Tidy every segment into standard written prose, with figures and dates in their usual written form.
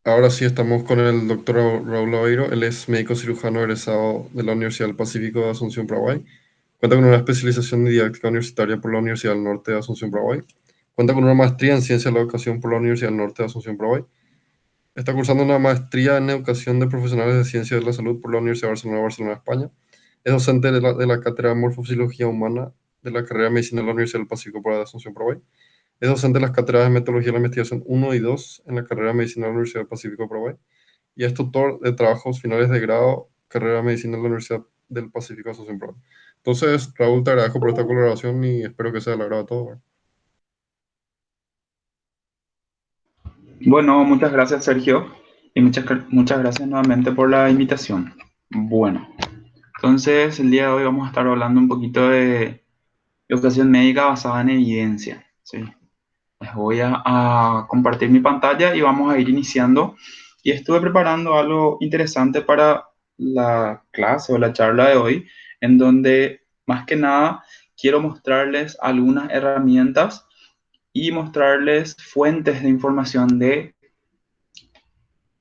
Ahora sí estamos con el doctor Raúl Aveiro. Él es médico cirujano egresado de la Universidad del Pacífico de Asunción, Paraguay. Cuenta con una especialización en didáctica universitaria por la Universidad del Norte de Asunción, Paraguay. Cuenta con una maestría en ciencia de la educación por la Universidad del Norte de Asunción, Paraguay. Está cursando una maestría en educación de profesionales de ciencia de la salud por la Universidad de Barcelona, Barcelona, España. Es docente de la cátedra de morfofisiología humana de la carrera de medicina de la Universidad del Pacífico para Asunción, Paraguay. Es docente de las cátedras de metodología de la investigación 1 y 2 en la carrera de medicina de la Universidad del Pacífico, Paraguay y es tutor de trabajos finales de grado, carrera de medicina en la Universidad del Pacífico Asunción Pro. Entonces, Raúl, te agradezco por esta colaboración y espero que sea del agrado de todos, ¿verdad? Bueno, muchas gracias Sergio y muchas gracias nuevamente por la invitación. Bueno, entonces el día de hoy vamos a estar hablando un poquito de educación médica basada en evidencia. ¿Sí? Les voy a compartir mi pantalla y vamos a ir iniciando. Y estuve preparando algo interesante para la clase o la charla de hoy, en donde más que nada quiero mostrarles algunas herramientas y mostrarles fuentes de información de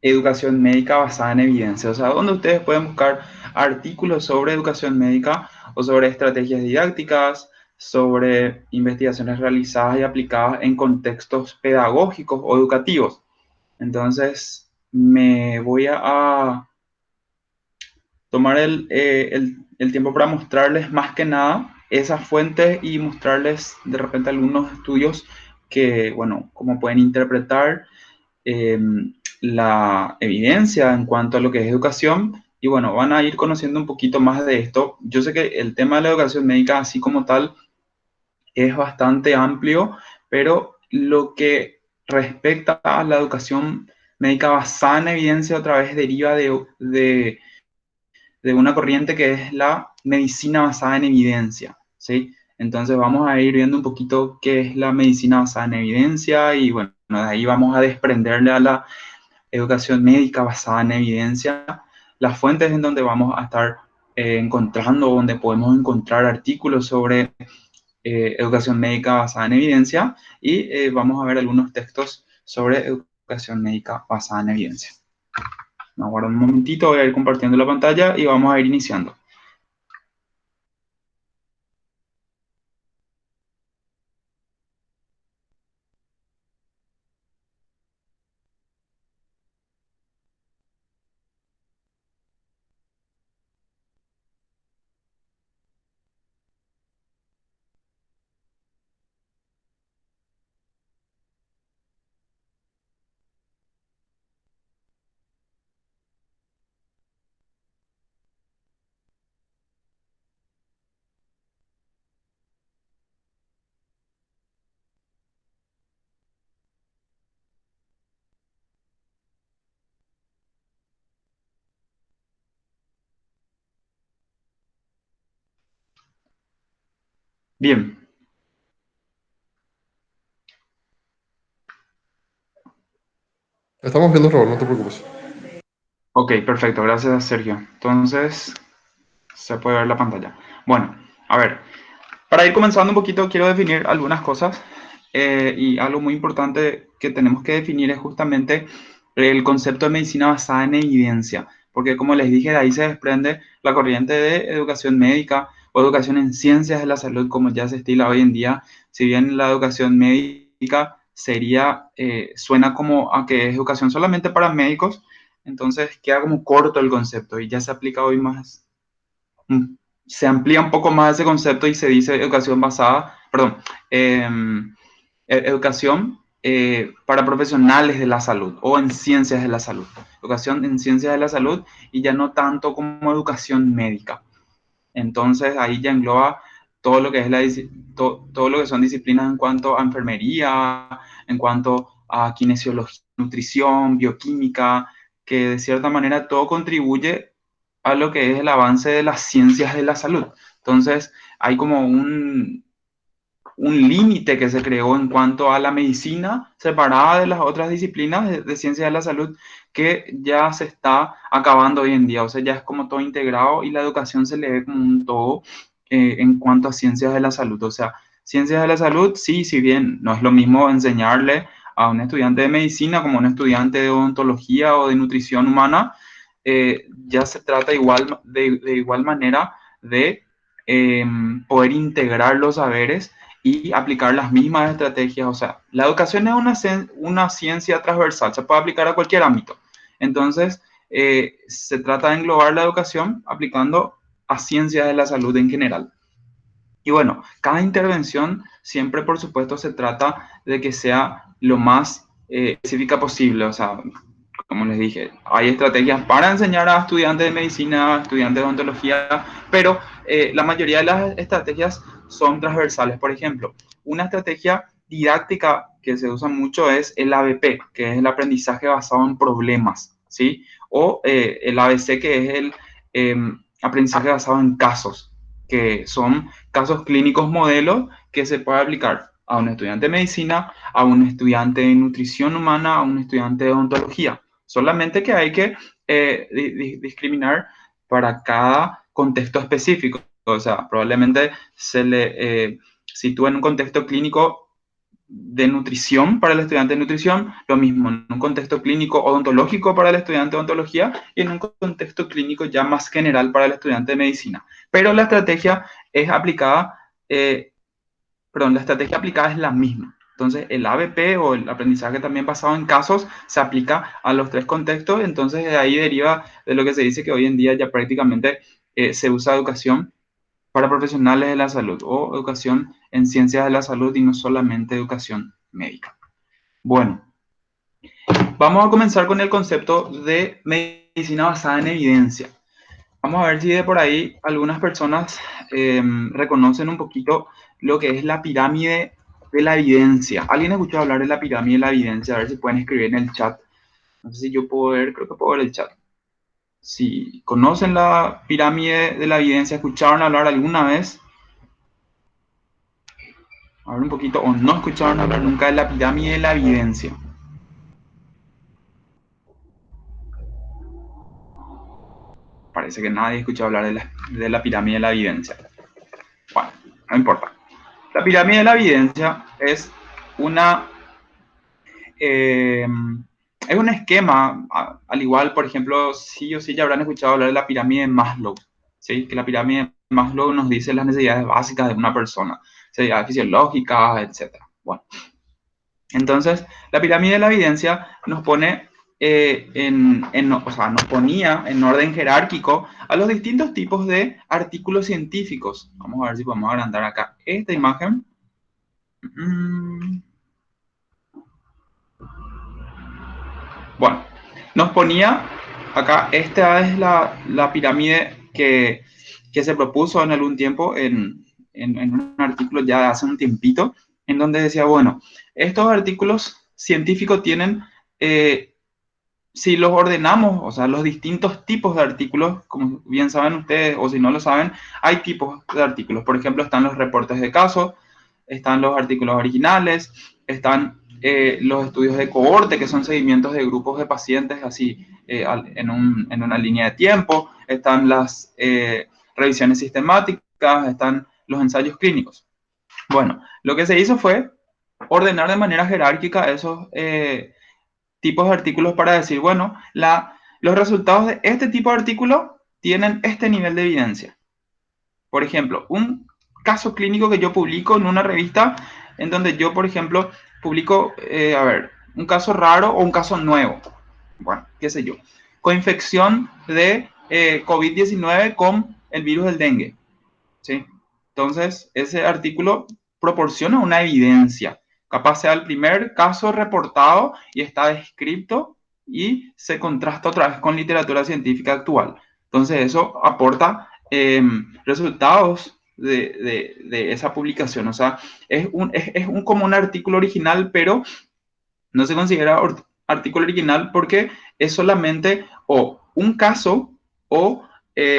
educación médica basada en evidencia, o sea, donde ustedes pueden buscar artículos sobre educación médica o sobre estrategias didácticas, sobre investigaciones realizadas y aplicadas en contextos pedagógicos o educativos. Entonces, me voy a tomar el tiempo para mostrarles más que nada esas fuentes y mostrarles de repente algunos estudios que, bueno, cómo pueden interpretar eh, la evidencia en cuanto a lo que es educación. Y bueno, van a ir conociendo un poquito más de esto. Yo sé que el tema de la educación médica, así como tal, es bastante amplio, pero lo que respecta a la educación médica basada en evidencia otra vez deriva de una corriente que es la medicina basada en evidencia, ¿sí? Entonces vamos a ir viendo un poquito qué es la medicina basada en evidencia y bueno, de ahí vamos a desprenderle a la educación médica basada en evidencia, las fuentes en donde vamos a estar encontrando, donde podemos encontrar artículos sobre educación médica basada en evidencia y vamos a ver algunos textos sobre educación médica basada en evidencia. Me aguardo un momentito, voy a ir compartiendo la pantalla y vamos a ir iniciando. Bien, Estamos viendo, Raúl, no te preocupes. ok, perfecto, gracias Sergio. Entonces, se puede ver la pantalla. Bueno, a ver, para ir comenzando un poquito, quiero definir algunas cosas y algo muy importante que tenemos que definir es justamente el concepto de medicina basada en evidencia, porque como les dije, de ahí se desprende la corriente de educación médica o educación en ciencias de la salud, como ya se estila hoy en día. Si bien la educación médica sería, suena como a que es educación solamente para médicos, entonces queda como corto el concepto y ya se aplica hoy más, mm, se amplía un poco más ese concepto y se dice educación basada, perdón, educación para profesionales de la salud o en ciencias de la salud. Educación en ciencias de la salud y ya no tanto como educación médica. Entonces ahí ya engloba todo lo que es todo lo que son disciplinas en cuanto a enfermería, en cuanto a kinesiología, nutrición, bioquímica, que de cierta manera todo contribuye a lo que es el avance de las ciencias de la salud. Entonces hay como un límite que se creó en cuanto a la medicina separada de las otras disciplinas de ciencias de la salud que ya se está acabando hoy en día. O sea, ya es como todo integrado y la educación se le ve como un todo en cuanto a ciencias de la salud. O sea, ciencias de la salud, sí, si bien no es lo mismo enseñarle a un estudiante de medicina como un estudiante de odontología o de nutrición humana, ya se trata de igual manera de poder integrar los saberes y aplicar las mismas estrategias. O sea, la educación es una ciencia transversal, se puede aplicar a cualquier ámbito. Entonces, se trata de englobar la educación aplicando a ciencias de la salud en general. Y bueno, cada intervención siempre, por supuesto, se trata de que sea lo más específica posible. O sea, como les dije, hay estrategias para enseñar a estudiantes de medicina, a estudiantes de odontología, pero la mayoría de las estrategias son transversales. Por ejemplo, una estrategia didáctica que se usa mucho es el ABP, que es el aprendizaje basado en problemas, ¿sí? O el ABC, que es el aprendizaje basado en casos, que son casos clínicos modelos que se puede aplicar a un estudiante de medicina, a un estudiante de nutrición humana, a un estudiante de odontología. Solamente que hay que discriminar para cada contexto específico. O sea, probablemente se le sitúa en un contexto clínico de nutrición para el estudiante de nutrición, lo mismo en un contexto clínico odontológico para el estudiante de odontología y en un contexto clínico ya más general para el estudiante de medicina. Pero la estrategia es aplicada, la estrategia aplicada es la misma. Entonces, el ABP o el aprendizaje también basado en casos se aplica a los tres contextos. Entonces, de ahí deriva de lo que se dice que hoy en día ya prácticamente se usa educación para profesionales de la salud o educación en ciencias de la salud y no solamente educación médica. Bueno, vamos a comenzar con el concepto de medicina basada en evidencia. Vamos a ver si de por ahí algunas personas reconocen un poquito lo que es la pirámide de la evidencia. ¿Alguien ha escuchado hablar de la pirámide de la evidencia? A ver si pueden escribir en el chat. No sé si yo puedo ver, creo que puedo ver el chat. Si conocen la pirámide de la evidencia, escucharon hablar alguna vez, a ver un poquito, o no escucharon hablar nunca de la pirámide de la evidencia. Parece que nadie ha escuchado hablar de la pirámide de la evidencia. Bueno, no importa. La pirámide de la evidencia una, eh, es un esquema, al igual, por ejemplo, sí o sí ya habrán escuchado hablar de la pirámide de Maslow, ¿sí? Que la pirámide de Maslow nos dice las necesidades básicas de una persona, necesidades fisiológicas, etc. Bueno, entonces, la pirámide de la evidencia nos pone o sea, nos ponía en orden jerárquico a los distintos tipos de artículos científicos. Vamos a ver si podemos agrandar acá esta imagen. Bueno, nos ponía acá, esta es la pirámide que se propuso en algún tiempo en un artículo ya de hace un tiempito, en donde decía, bueno, estos artículos científicos tienen, si los ordenamos, o sea, los distintos tipos de artículos, como bien saben ustedes, o si no lo saben, hay tipos de artículos. Por ejemplo, están los reportes de casos, están los artículos originales, están los estudios de cohorte, que son seguimientos de grupos de pacientes así en una línea de tiempo, están las revisiones sistemáticas, están los ensayos clínicos. Bueno, lo que se hizo fue ordenar de manera jerárquica esos tipos de artículos para decir, bueno, los resultados de este tipo de artículo tienen este nivel de evidencia. Por ejemplo, un caso clínico que yo publico en una revista en donde yo, por ejemplo, publico, un caso raro o un caso nuevo. Bueno, qué sé yo. Coinfección de COVID-19 con el virus del dengue. ¿Sí? Entonces, ese artículo proporciona una evidencia. Capaz sea el primer caso reportado y está descrito y se contrasta otra vez con literatura científica actual. Entonces, eso aporta resultados de esa publicación. O sea, es como un artículo original, pero no se considera artículo original porque es solamente o un caso o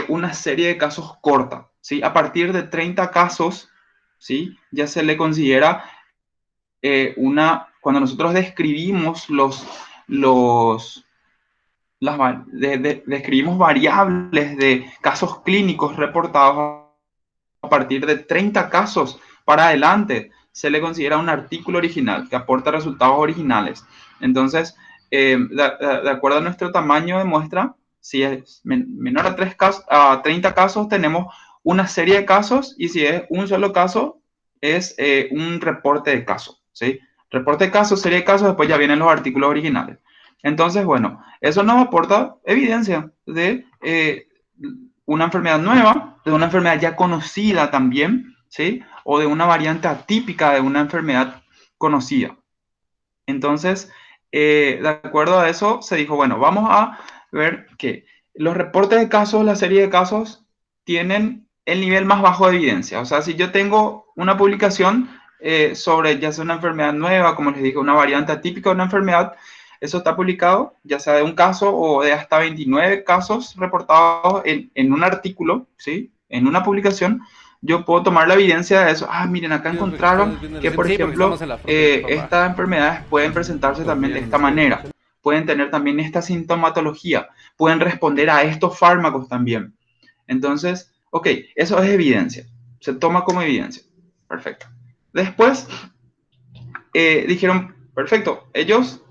una serie de casos corta. ¿Sí? A partir de 30 casos, ¿sí? Ya se le considera cuando nosotros describimos describimos variables de casos clínicos reportados a partir de 30 casos para adelante, se le considera un artículo original, que aporta resultados originales. Entonces, de acuerdo a nuestro tamaño de muestra, si es menor a, 30 casos, tenemos una serie de casos, y si es un solo caso, es un reporte de caso, ¿sí? Reporte de casos, serie de casos, después ya vienen los artículos originales. Entonces, bueno, eso nos aporta evidencia de una enfermedad nueva, de una enfermedad ya conocida también, ¿sí? O de una variante atípica de una enfermedad conocida. Entonces, de acuerdo a eso, se dijo, bueno, vamos a ver que los reportes de casos, la serie de casos, tienen el nivel más bajo de evidencia. O sea, si yo tengo una publicación sobre ya sea una enfermedad nueva, como les dije, una variante atípica de una enfermedad, eso está publicado, ya sea de un caso o de hasta 29 casos reportados en un artículo, ¿sí? En una publicación, yo puedo tomar la evidencia de eso. Ah, miren, acá encontraron que, por Sí, porque estamos ejemplo, en la frontera, papá. estas enfermedades pueden presentarse ¿Todo también de bien? esta ¿Usted? manera, pueden tener también esta sintomatología, pueden responder a estos fármacos también. Entonces, ok, eso es evidencia, se toma como evidencia. Perfecto. Después dijeron, perfecto, ellos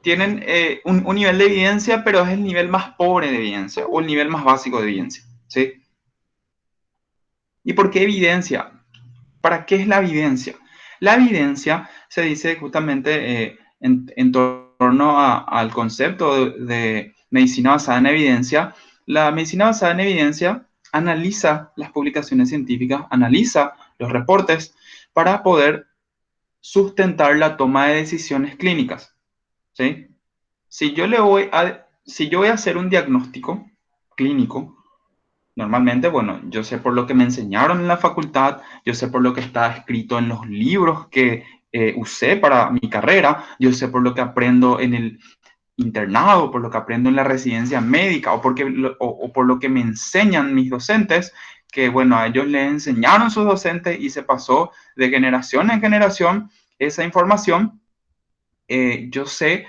tienen un nivel de evidencia, pero es el nivel más pobre de evidencia o el nivel más básico de evidencia, ¿sí? ¿Y por qué evidencia? ¿Para qué es la evidencia? La evidencia se dice justamente en torno al concepto de medicina basada en evidencia. La medicina basada en evidencia analiza las publicaciones científicas, analiza los reportes para poder sustentar la toma de decisiones clínicas, ¿sí? Si yo voy a hacer un diagnóstico clínico, normalmente, bueno, yo sé por lo que me enseñaron en la facultad, yo sé por lo que está escrito en los libros que usé para mi carrera, yo sé por lo que aprendo en el internado, por lo que aprendo en la residencia médica o por lo que me enseñan mis docentes, que bueno, a ellos les enseñaron sus docentes y se pasó de generación en generación esa información. Yo sé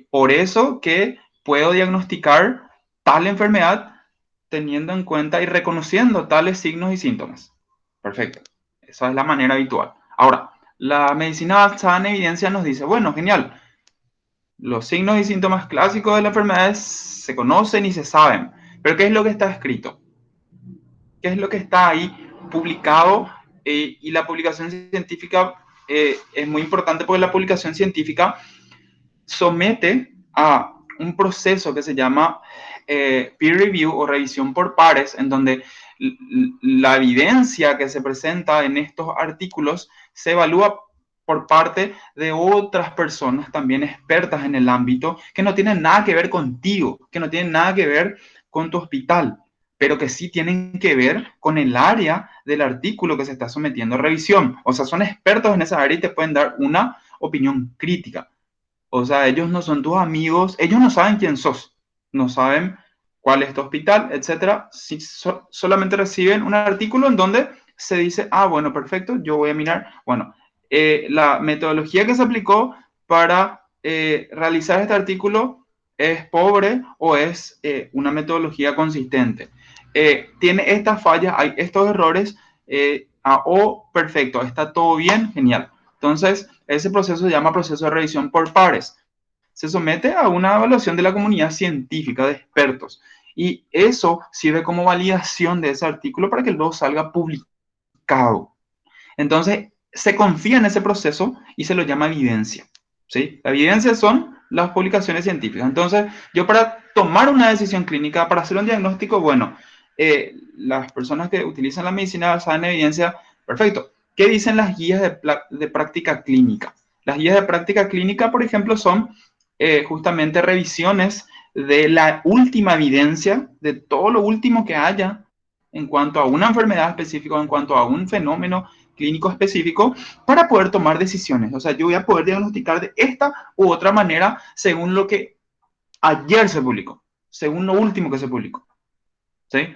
por eso que puedo diagnosticar tal enfermedad teniendo en cuenta y reconociendo tales signos y síntomas. Perfecto. Esa es la manera habitual. Ahora, la medicina basada en evidencia nos dice, bueno, genial, los signos y síntomas clásicos de la enfermedad se conocen y se saben, pero ¿qué es lo que está escrito? ¿Qué es lo que está ahí publicado? Y la publicación científica es muy importante porque la publicación científica somete a un proceso que se llama peer review o revisión por pares, en donde la evidencia que se presenta en estos artículos se evalúa por parte de otras personas también expertas en el ámbito que no tienen nada que ver contigo, que no tienen nada que ver con tu hospital, pero que sí tienen que ver con el área del artículo que se está sometiendo a revisión. O sea, son expertos en esa área y te pueden dar una opinión crítica. O sea, ellos no son tus amigos, ellos no saben quién sos, no saben cuál es tu hospital, etcétera. Si solamente reciben un artículo en donde se dice, ah, bueno, perfecto, yo voy a mirar. Bueno, la metodología que se aplicó para realizar este artículo es pobre o es una metodología consistente. Tiene estas fallas, hay estos errores, o perfecto, está todo bien, genial. Entonces, ese proceso se llama proceso de revisión por pares. Se somete a una evaluación de la comunidad científica de expertos y eso sirve como validación de ese artículo para que luego salga publicado. Entonces, se confía en ese proceso y se lo llama evidencia. ¿Sí? La evidencia son las publicaciones científicas. Entonces, yo para tomar una decisión clínica, para hacer un diagnóstico, bueno, las personas que utilizan la medicina basada en evidencia, perfecto. ¿Qué dicen las guías de práctica clínica? Las guías de práctica clínica, por ejemplo, son justamente revisiones de la última evidencia, de todo lo último que haya en cuanto a una enfermedad específica, en cuanto a un fenómeno clínico específico, para poder tomar decisiones. O sea, yo voy a poder diagnosticar de esta u otra manera según lo que ayer se publicó, según lo último que se publicó. ¿Sí?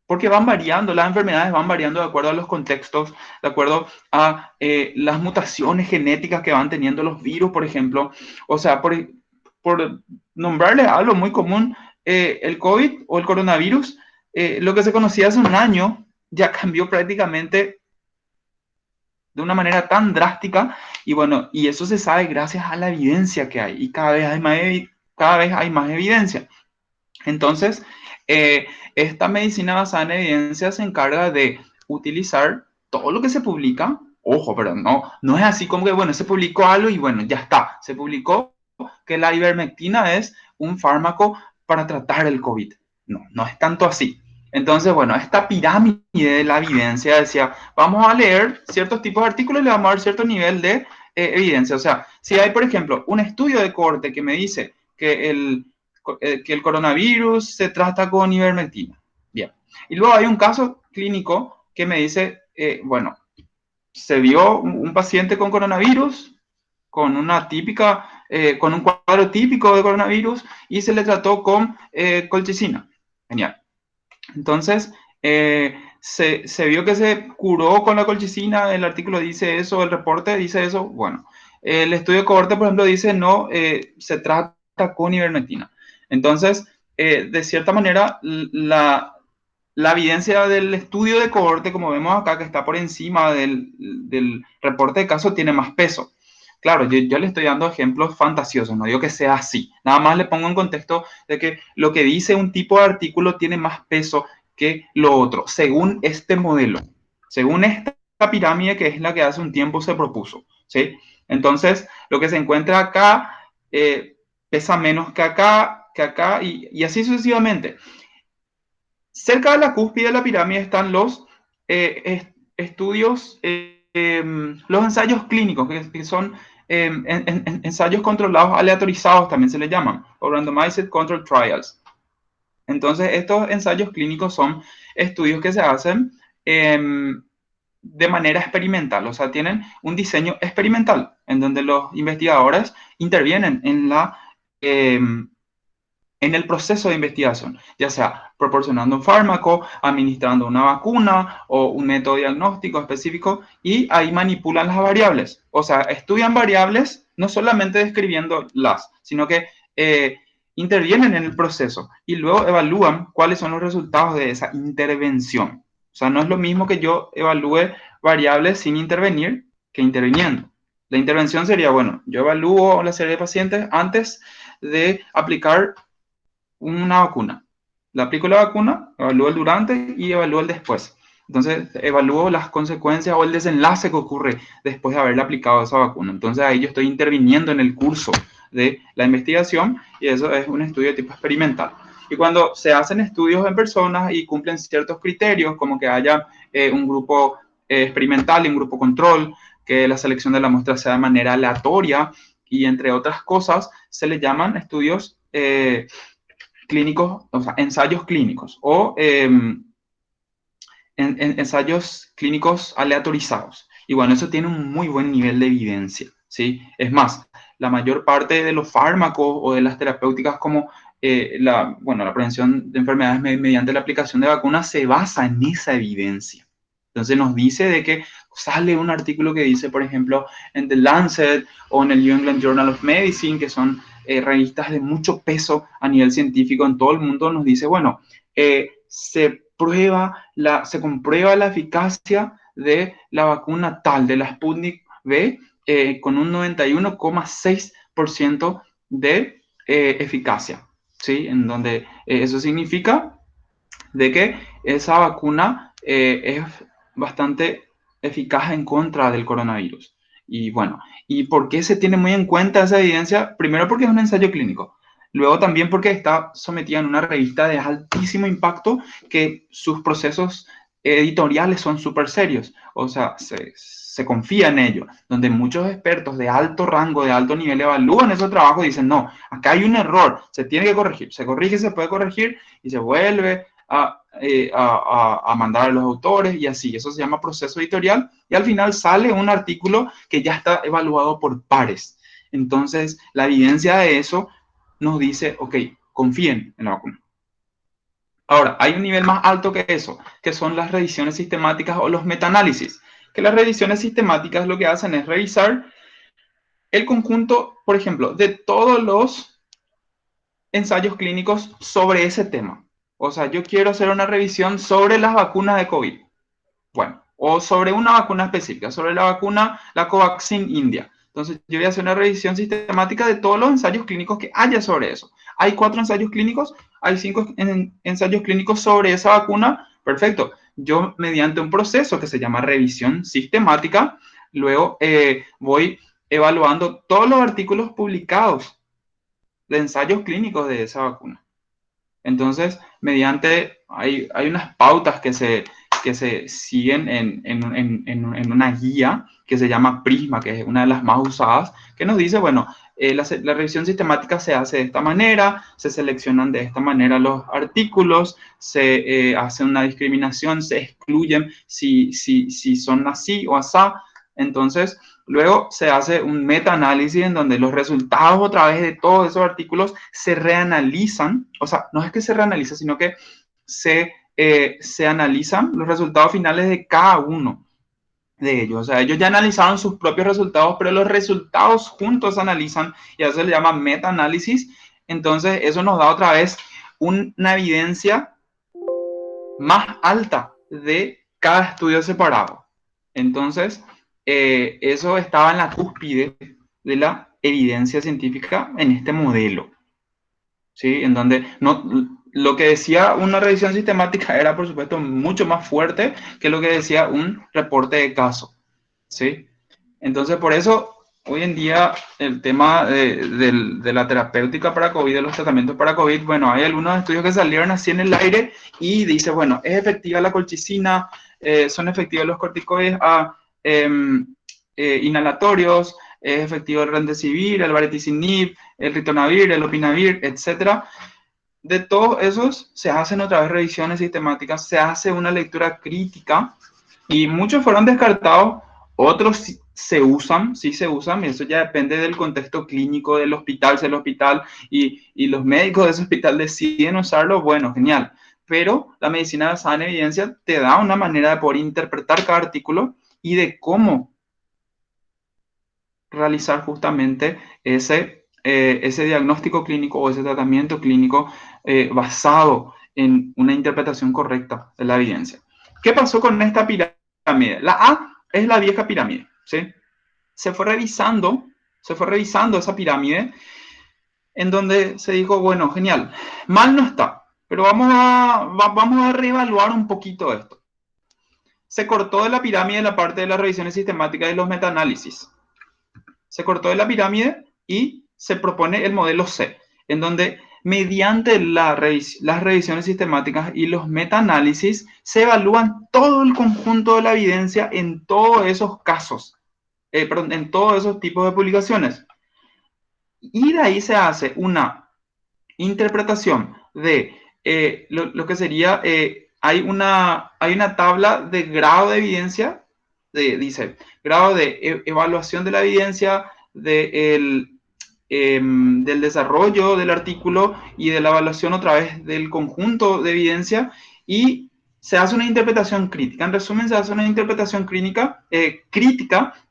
Porque van variando, las enfermedades van variando de acuerdo a los contextos, de acuerdo a las mutaciones genéticas que van teniendo los virus, por ejemplo. O sea, por nombrarle algo muy común, el COVID o el coronavirus, lo que se conocía hace un año ya cambió prácticamente de una manera tan drástica, y bueno, y eso se sabe gracias a la evidencia que hay, y cada vez hay más evidencia. Entonces, eh, esta medicina basada en evidencia se encarga de utilizar todo lo que se publica. Ojo, pero no es así como que, bueno, se publicó algo y bueno, ya está. Se publicó que la ivermectina es un fármaco para tratar el COVID. No es tanto así. Entonces, bueno, esta pirámide de la evidencia decía, vamos a leer ciertos tipos de artículos y le vamos a dar cierto nivel de evidencia. O sea, si hay, por ejemplo, un estudio de corte que me dice que el coronavirus se trata con ivermectina. Bien. Y luego hay un caso clínico que me dice, bueno, se vio un paciente con coronavirus, con una típica, con un cuadro típico de coronavirus y se le trató con colchicina. Genial. Entonces, se vio que se curó con la colchicina, el artículo dice eso, el reporte dice eso. Bueno, el estudio de cohorte, por ejemplo, dice no, se trata con ivermectina. Entonces, de cierta manera, la evidencia del estudio de cohorte, como vemos acá, que está por encima del reporte de caso, tiene más peso. Claro, yo le estoy dando ejemplos fantasiosos, no digo que sea así. Nada más le pongo en contexto de que lo que dice un tipo de artículo tiene más peso que lo otro, según este modelo, según esta pirámide que es la que hace un tiempo se propuso, ¿sí? Entonces, lo que se encuentra acá pesa menos que acá y así sucesivamente. Cerca de la cúspide de la pirámide están los estudios, los ensayos clínicos, que son ensayos controlados aleatorizados, también se les llaman, o randomized control trials. Entonces, estos ensayos clínicos son estudios que se hacen de manera experimental, o sea, tienen un diseño experimental en donde los investigadores intervienen en el proceso de investigación, ya sea proporcionando un fármaco, administrando una vacuna o un método diagnóstico específico, y ahí manipulan las variables. O sea, estudian variables no solamente describiéndolas, sino que intervienen en el proceso y luego evalúan cuáles son los resultados de esa intervención. O sea, no es lo mismo que yo evalúe variables sin intervenir que interviniendo. La intervención sería, bueno, yo evalúo la serie de pacientes antes de aplicar una vacuna. Le aplico la vacuna, evalúo el durante y evalúo el después. Entonces, evalúo las consecuencias o el desenlace que ocurre después de haberle aplicado esa vacuna. Entonces, ahí yo estoy interviniendo en el curso de la investigación y eso es un estudio de tipo experimental. Y cuando se hacen estudios en personas y cumplen ciertos criterios, como que haya un grupo experimental y un grupo control, que la selección de la muestra sea de manera aleatoria y entre otras cosas, se le llaman estudios clínicos, o sea, ensayos clínicos o ensayos clínicos aleatorizados. Y bueno, eso tiene un muy buen nivel de evidencia, ¿sí? Es más, la mayor parte de los fármacos o de las terapéuticas como bueno, la prevención de enfermedades mediante la aplicación de vacunas se basa en esa evidencia. Entonces nos dice de que sale un artículo que dice, por ejemplo, en The Lancet o en el New England Journal of Medicine, que son revistas de mucho peso a nivel científico en todo el mundo, nos dice, bueno, se comprueba la eficacia de la vacuna tal, de la Sputnik V, con un 91,6% de eficacia, ¿sí? En donde eso significa de que esa vacuna es bastante eficaz en contra del coronavirus. Y bueno, ¿y por qué se tiene muy en cuenta esa evidencia? Primero porque es un ensayo clínico. Luego también porque está sometida en una revista de altísimo impacto que sus procesos editoriales son súper serios. O sea, se confía en ello, donde muchos expertos de alto rango, de alto nivel evalúan esos trabajos y dicen, no, acá hay un error, se tiene que corregir, se corrige, se puede corregir y se vuelve a mandar a los autores y así. Eso se llama proceso editorial y al final sale un artículo que ya está evaluado por pares. Entonces, la evidencia de eso nos dice, ok, confíen en la vacuna. Ahora, hay un nivel más alto que eso, que son las revisiones sistemáticas o los metaanálisis, que las revisiones sistemáticas lo que hacen es revisar el conjunto, por ejemplo, de todos los ensayos clínicos sobre ese tema. O sea, yo quiero hacer una revisión sobre las vacunas de COVID. Bueno, o sobre una vacuna específica, sobre la vacuna, la Covaxin India. Entonces, yo voy a hacer una revisión sistemática de todos los ensayos clínicos que haya sobre eso. Hay 4 ensayos clínicos, hay 5 ensayos clínicos sobre esa vacuna. Perfecto. Yo, mediante un proceso que se llama revisión sistemática, luego voy evaluando todos los artículos publicados de ensayos clínicos de esa vacuna. Entonces, hay unas pautas que se siguen en una guía que se llama Prisma, que es una de las más usadas, que nos dice, bueno, la revisión sistemática se hace de esta manera, se seleccionan de esta manera los artículos, se hace una discriminación, se excluyen si son así o asá. Entonces, luego se hace un metaanálisis en donde los resultados otra vez de todos esos artículos se reanalizan, o sea, no es que se reanaliza, sino que se analizan los resultados finales de cada uno de ellos. O sea, ellos ya analizaron sus propios resultados, pero los resultados juntos se analizan y a eso se le llama metaanálisis. Entonces, eso nos da otra vez una evidencia más alta de cada estudio separado. Entonces, eso estaba en la cúspide de la evidencia científica en este modelo, ¿sí? En donde lo que decía una revisión sistemática era, por supuesto, mucho más fuerte que lo que decía un reporte de caso, ¿sí? Entonces, por eso, hoy en día, el tema de la terapéutica para COVID, de los tratamientos para COVID, bueno, hay algunos estudios que salieron así en el aire y dice, bueno, es efectiva la colchicina, son efectivos los corticoides inhalatorios, es efectivo el remdesivir, el baricitinib, el ritonavir, el lopinavir, etcétera. De todos esos se hacen otra vez revisiones sistemáticas, se hace una lectura crítica y muchos fueron descartados, otros se usan, sí se usan, y eso ya depende del contexto clínico del hospital, si el hospital y los médicos de ese hospital deciden usarlo, bueno, genial. Pero la medicina basada en evidencia te da una manera de poder interpretar cada artículo y de cómo realizar justamente ese diagnóstico clínico o ese tratamiento clínico basado en una interpretación correcta de la evidencia. ¿Qué pasó con esta pirámide? La A es la vieja pirámide, ¿sí? Se fue revisando esa pirámide en donde se dijo, bueno, genial, mal no está, pero vamos a reevaluar un poquito esto. Se cortó de la pirámide la parte de las revisiones sistemáticas y los metaanálisis. Se cortó de la pirámide y se propone el modelo C, en donde mediante las revisiones sistemáticas y los metaanálisis se evalúan todo el conjunto de la evidencia en todos esos casos, en todos esos tipos de publicaciones. Y de ahí se hace una interpretación de lo que sería, hay una tabla de grado de evidencia, dice, grado de evaluación de la evidencia, del desarrollo del artículo y de la evaluación otra vez del conjunto de evidencia y se hace una interpretación crítica. En resumen, se hace una interpretación crítica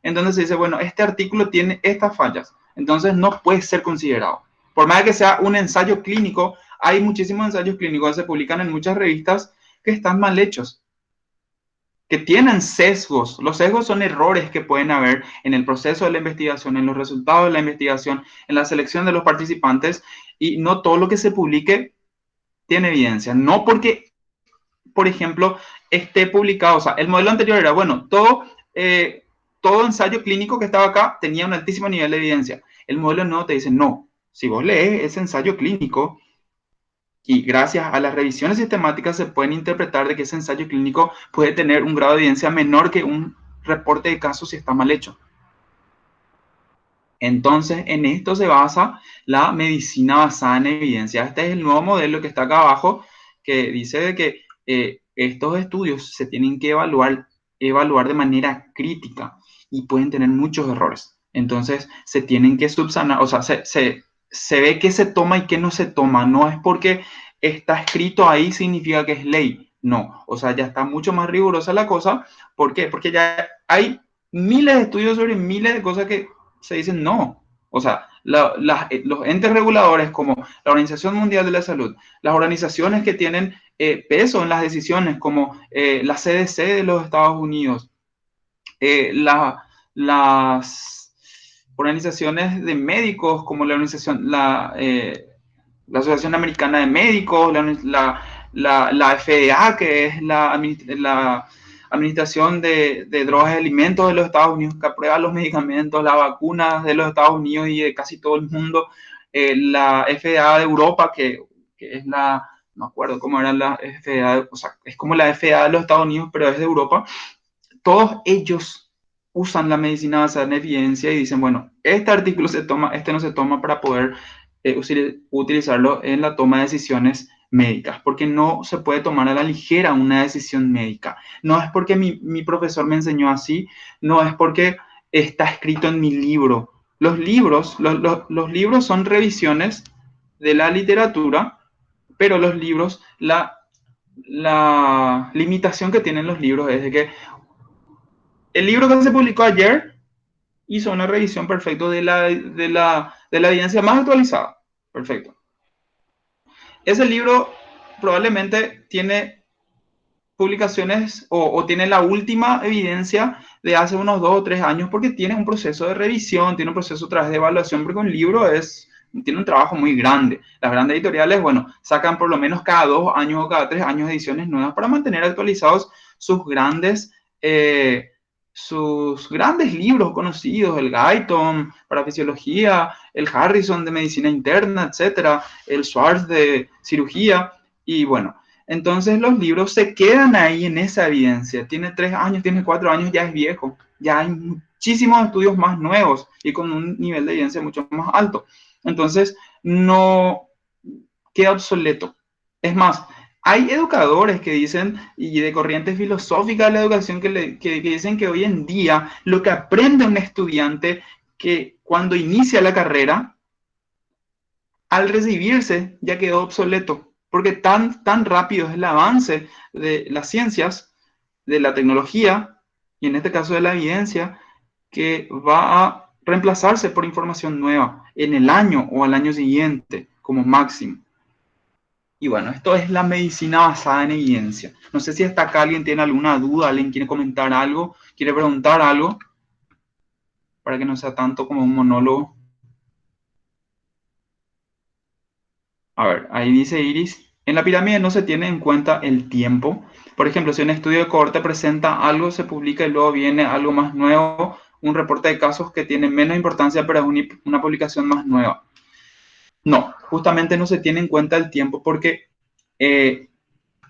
en donde se dice, bueno, este artículo tiene estas fallas, entonces no puede ser considerado. Por más que sea un ensayo clínico, hay muchísimos ensayos clínicos que se publican en muchas revistas que están mal hechos, que tienen sesgos. Los sesgos son errores que pueden haber en el proceso de la investigación, en los resultados de la investigación, en la selección de los participantes, y no todo lo que se publique tiene evidencia. No porque, por ejemplo, esté publicado, o sea, el modelo anterior era, bueno, todo ensayo clínico que estaba acá tenía un altísimo nivel de evidencia. El modelo nuevo te dice, no, si vos lees ese ensayo clínico, y gracias a las revisiones sistemáticas se pueden interpretar de que ese ensayo clínico puede tener un grado de evidencia menor que un reporte de casos si está mal hecho. Entonces, en esto se basa la medicina basada en evidencia. Este es el nuevo modelo que está acá abajo, que dice de que estos estudios se tienen que evaluar de manera crítica y pueden tener muchos errores. Entonces, se tienen que subsanar, o sea, se ve qué se toma y qué no se toma. No es porque está escrito ahí significa que es ley. No, o sea, ya está mucho más rigurosa la cosa. ¿Por qué? Porque ya hay miles de estudios sobre miles de cosas que se dicen no. O sea, los entes reguladores como la Organización Mundial de la Salud, las organizaciones que tienen peso en las decisiones, como la CDC de los Estados Unidos, las organizaciones de médicos, como la Asociación Americana de Médicos, la FDA, que es la Administración de Drogas y Alimentos de los Estados Unidos, que aprueba los medicamentos, las vacunas de los Estados Unidos y de casi todo el mundo, la FDA de Europa, que es no me acuerdo cómo era la FDA, o sea, es como la FDA de los Estados Unidos, pero es de Europa. Todos ellos usan la medicina basada en evidencia y dicen, bueno, este artículo se toma, este no se toma para poder utilizarlo en la toma de decisiones médicas, porque no se puede tomar a la ligera una decisión médica. No es porque mi profesor me enseñó así, no es porque está escrito en mi libro. Los libros son revisiones de la literatura, pero los libros, la limitación que tienen los libros es de que el libro que se publicó ayer hizo una revisión perfecta de la evidencia más actualizada. Perfecto. Ese libro probablemente tiene publicaciones o tiene la última evidencia de hace unos 2 o 3 años porque tiene un proceso de revisión, tiene un proceso otra vez de evaluación, porque un libro tiene un trabajo muy grande. Las grandes editoriales, bueno, sacan por lo menos cada 2 años o cada 3 años ediciones nuevas para mantener actualizados eh, sus grandes libros conocidos, el Guyton para fisiología, el Harrison de medicina interna, etcétera, el Schwartz de cirugía, y bueno, entonces los libros se quedan ahí en esa evidencia. Tiene 3 años, tiene 4 años, ya es viejo. Ya hay muchísimos estudios más nuevos y con un nivel de evidencia mucho más alto. Entonces no queda obsoleto. Es más, hay educadores que dicen, y de corrientes filosóficas de la educación, que dicen que hoy en día lo que aprende un estudiante que cuando inicia la carrera, al recibirse ya quedó obsoleto, porque tan rápido es el avance de las ciencias, de la tecnología, y en este caso de la evidencia, que va a reemplazarse por información nueva en el año o al año siguiente, como máximo. Y bueno, esto es la medicina basada en evidencia. No sé si hasta acá alguien tiene alguna duda, alguien quiere comentar algo, quiere preguntar algo, para que no sea tanto como un monólogo. A ver, ahí dice Iris, en la pirámide no se tiene en cuenta el tiempo. Por ejemplo, si un estudio de cohorte presenta algo, se publica y luego viene algo más nuevo, un reporte de casos que tiene menos importancia, pero es una publicación más nueva. No, justamente no se tiene en cuenta el tiempo porque eh,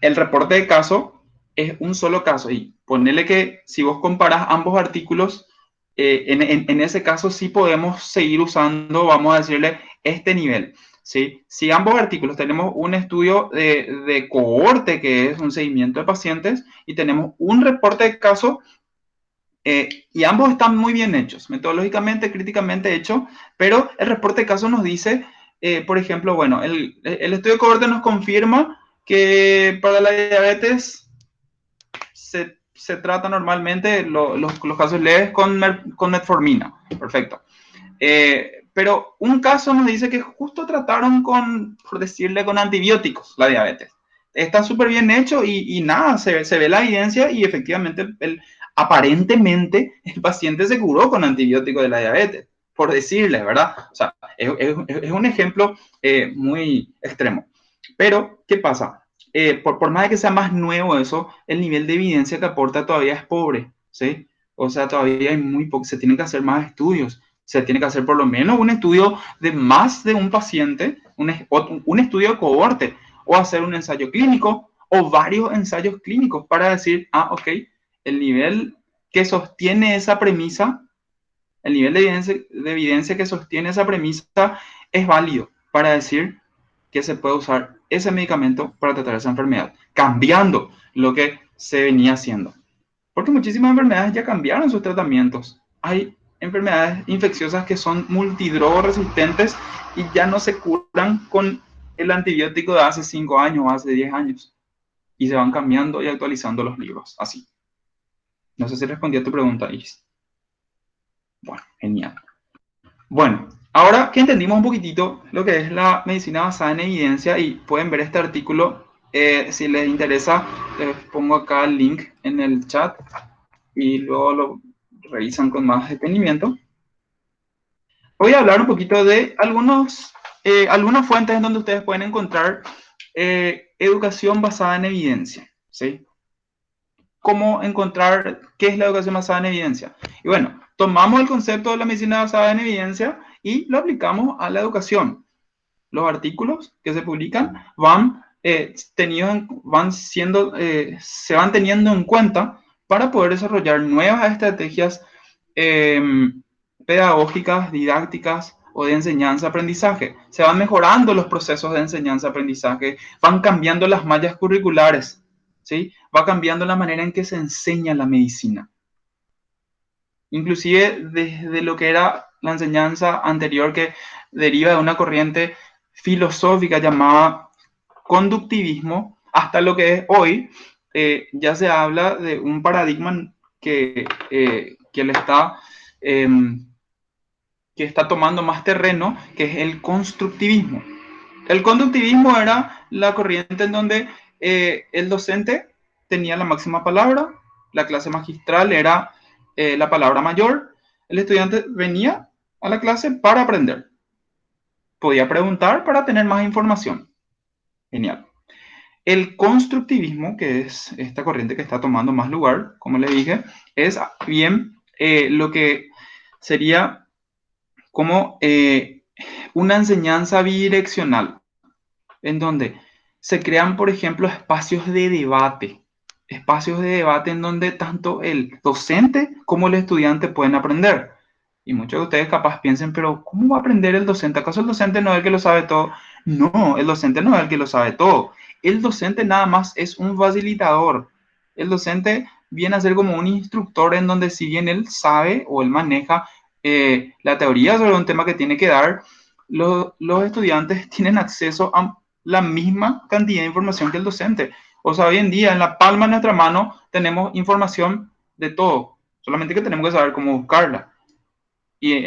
el reporte de caso es un solo caso. Y ponele que si vos comparás ambos artículos, en ese caso sí podemos seguir usando, vamos a decirle, este nivel. ¿Sí? Si ambos artículos tenemos un estudio de cohorte, que es un seguimiento de pacientes, y tenemos un reporte de caso, y ambos están muy bien hechos, metodológicamente, críticamente hechos, pero el reporte de caso nos dice, por ejemplo, bueno, el estudio de cohorte nos confirma que para la diabetes se trata normalmente los casos leves con metformina. Perfecto. Pero un caso nos dice que justo trataron por decirle, con antibióticos la diabetes. Está súper bien hecho y nada, se ve la evidencia y efectivamente aparentemente el paciente se curó con antibióticos de la diabetes, por decirles, ¿verdad? O sea, es un ejemplo muy extremo. Pero, ¿qué pasa? Por más de que sea más nuevo eso, el nivel de evidencia que aporta todavía es pobre, ¿sí? O sea, todavía hay muy poco, se tienen que hacer más estudios, se tiene que hacer por lo menos un estudio de más de un paciente, un estudio de cohorte, o hacer un ensayo clínico, o varios ensayos clínicos para decir, ok, el nivel que sostiene esa premisa, el nivel de evidencia que sostiene esa premisa es válido para decir que se puede usar ese medicamento para tratar esa enfermedad, cambiando lo que se venía haciendo. Porque muchísimas enfermedades ya cambiaron sus tratamientos. Hay enfermedades infecciosas que son multidrogoresistentes y ya no se curan con el antibiótico de hace 5 años o hace 10 años. Y se van cambiando y actualizando los libros, así. No sé si respondí a tu pregunta, Iris. Bueno, genial. Bueno, ahora que entendimos un poquitito lo que es la medicina basada en evidencia y pueden ver este artículo Si les interesa, les pongo acá el link en el chat y luego lo revisan con más detenimiento. Voy a hablar un poquito de algunas fuentes en donde ustedes pueden encontrar educación basada en evidencia, ¿sí? ¿Cómo encontrar qué es la educación basada en evidencia? Y bueno, tomamos el concepto de la medicina basada en evidencia y lo aplicamos a la educación. Los artículos que se publican se van teniendo en cuenta para poder desarrollar nuevas estrategias eh, pedagógicas, didácticas o de enseñanza-aprendizaje. Se van mejorando los procesos de enseñanza-aprendizaje, van cambiando las mallas curriculares, ¿sí? Va cambiando la manera en que se enseña la medicina. Inclusive desde lo que era la enseñanza anterior que deriva de una corriente filosófica llamada conductivismo, hasta lo que es hoy, ya se habla de un paradigma que le está, eh, que está tomando más terreno, que es el constructivismo. El conductivismo era la corriente en donde el docente tenía la máxima palabra, la clase magistral era la palabra mayor, el estudiante venía a la clase para aprender, podía preguntar para tener más información. Genial. El constructivismo, que es esta corriente que está tomando más lugar, como le dije, es bien lo que sería como una enseñanza bidireccional, en donde se crean, por ejemplo, espacios de debate en donde tanto el docente como el estudiante pueden aprender. Y muchos de ustedes capaz piensen, pero ¿cómo va a aprender el docente? ¿Acaso el docente no es el que lo sabe todo? No, el docente no es el que lo sabe todo. El docente nada más es un facilitador. El docente viene a ser como un instructor en donde si bien él sabe o él maneja la teoría sobre un tema que tiene que dar, los estudiantes tienen acceso a la misma cantidad de información que el docente. O sea, hoy en día en la palma de nuestra mano tenemos información de todo, solamente que tenemos que saber cómo buscarla. Y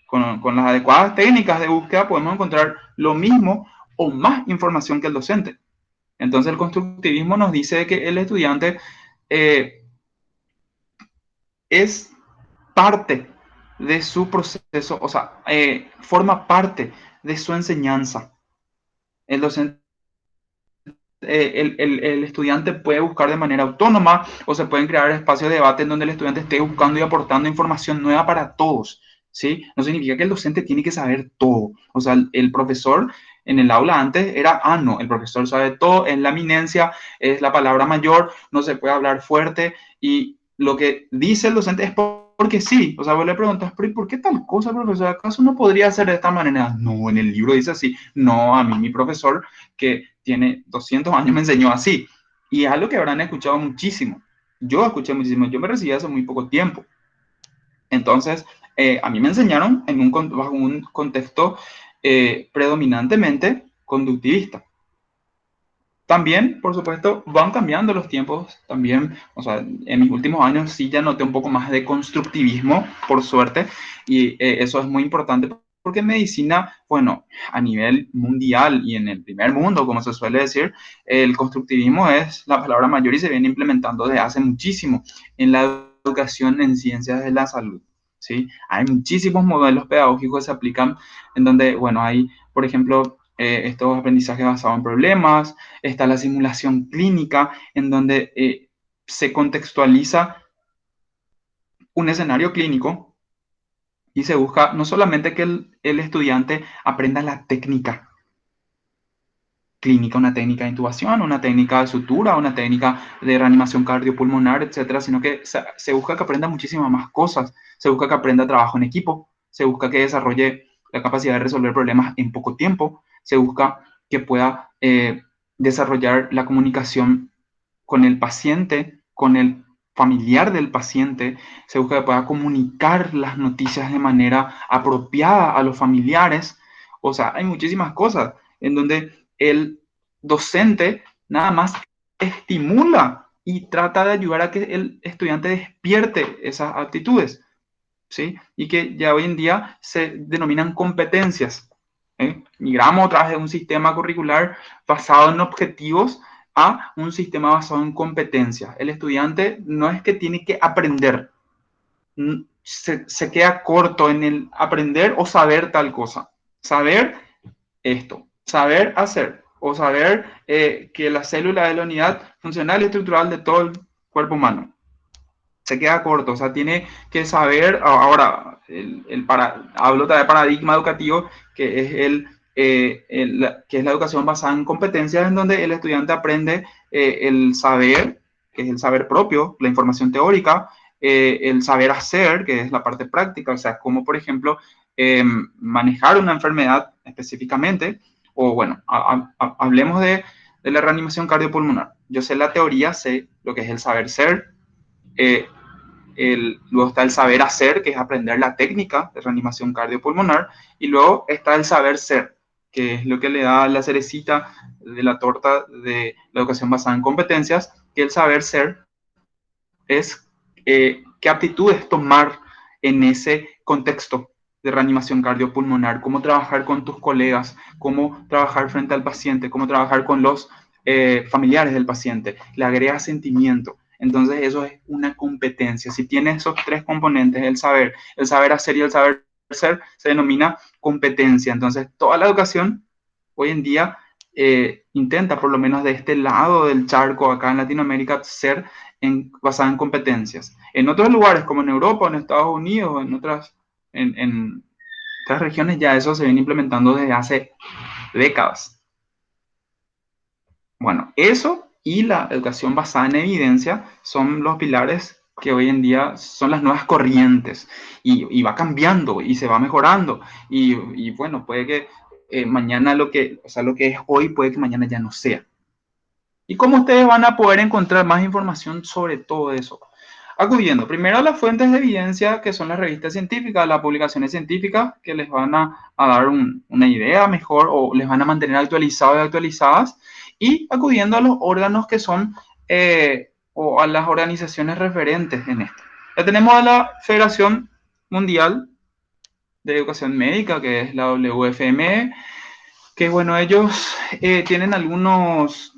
con las adecuadas técnicas de búsqueda podemos encontrar lo mismo o más información que el docente. Entonces el constructivismo nos dice que el estudiante eh, es parte de su proceso, o sea, forma parte de su enseñanza. El docente el estudiante puede buscar de manera autónoma o se pueden crear espacios de debate en donde el estudiante esté buscando y aportando información nueva para todos, ¿sí? No significa que el docente tiene que saber todo. O sea, el profesor en el aula antes era, no, el profesor sabe todo, es la eminencia, es la palabra mayor, no se puede hablar fuerte y lo que dice el docente es porque sí. O sea, vos le preguntas, pero ¿y por qué tal cosa, profesor? ¿Acaso no podría ser de esta manera? No, en el libro dice así. No, a mí mi profesor que tiene 200 años me enseñó así. Y es algo que habrán escuchado muchísimo. Yo escuché muchísimo. Yo me recibí hace muy poco tiempo. Entonces, a mí me enseñaron bajo un contexto predominantemente conductivista. También, por supuesto, van cambiando los tiempos. También, o sea, en mis últimos años sí ya noté un poco más de constructivismo, por suerte, y eso es muy importante porque en medicina, bueno, a nivel mundial y en el primer mundo, como se suele decir, el constructivismo es la palabra mayor y se viene implementando desde hace muchísimo en la educación en ciencias de la salud. ¿Sí? Hay muchísimos modelos pedagógicos que se aplican en donde, bueno, hay, por ejemplo, estos aprendizajes basados en problemas, está la simulación clínica, en donde se contextualiza un escenario clínico y se busca no solamente que el estudiante aprenda la técnica clínica, una técnica de intubación, una técnica de sutura, una técnica de reanimación cardiopulmonar, etcétera, sino que se busca que aprenda muchísimas más cosas. Se busca que aprenda trabajo en equipo, se busca que desarrolle la capacidad de resolver problemas en poco tiempo, se busca que pueda desarrollar la comunicación con el paciente, con el familiar del paciente, se busca que pueda comunicar las noticias de manera apropiada a los familiares. O sea, hay muchísimas cosas en donde el docente nada más estimula y trata de ayudar a que el estudiante despierte esas actitudes, ¿sí? Y que ya hoy en día se denominan competencias. Migramos otra vez de un sistema curricular basado en objetivos a un sistema basado en competencias. El estudiante no es que tiene que aprender, se queda corto en el aprender o saber tal cosa. Saber esto, saber hacer o saber que la célula es la unidad funcional y estructural de todo el cuerpo humano. Se queda corto, o sea, tiene que saber, ahora, hablo de paradigma educativo, que es que es la educación basada en competencias, en donde el estudiante aprende el saber, que es el saber propio, la información teórica, el saber hacer, que es la parte práctica, o sea, como por ejemplo manejar una enfermedad específicamente, o bueno, hablemos de la reanimación cardiopulmonar. Yo sé la teoría, sé lo que es el saber ser, eh, luego está el saber hacer, que es aprender la técnica de reanimación cardiopulmonar, y luego está el saber ser, que es lo que le da la cerecita de la torta de la educación basada en competencias, que el saber ser es qué aptitudes tomar en ese contexto de reanimación cardiopulmonar, cómo trabajar con tus colegas, cómo trabajar frente al paciente, cómo trabajar con los familiares del paciente, le agrega sentimiento. Entonces eso es una competencia. Si tienes esos tres componentes, el saber hacer y el saber ser, se denomina competencia. Entonces toda la educación hoy en día intenta, por lo menos de este lado del charco acá en Latinoamérica, ser basada en competencias. En otros lugares, como en Europa, en Estados Unidos, en otras regiones, ya eso se viene implementando desde hace décadas. Bueno, eso y la educación basada en evidencia son los pilares que hoy en día son las nuevas corrientes y va cambiando y se va mejorando y bueno, puede que mañana o sea, lo que es hoy puede que mañana ya no sea. ¿Y cómo ustedes van a poder encontrar más información sobre todo eso? Acudiendo primero a las fuentes de evidencia, que son las revistas científicas, las publicaciones científicas, que les van a dar una idea mejor o les van a mantener actualizados y actualizadas, y acudiendo a los órganos que son, o a las organizaciones referentes en esto. Ya tenemos a la Federación Mundial de Educación Médica, que es la WFM, que bueno, ellos tienen algunas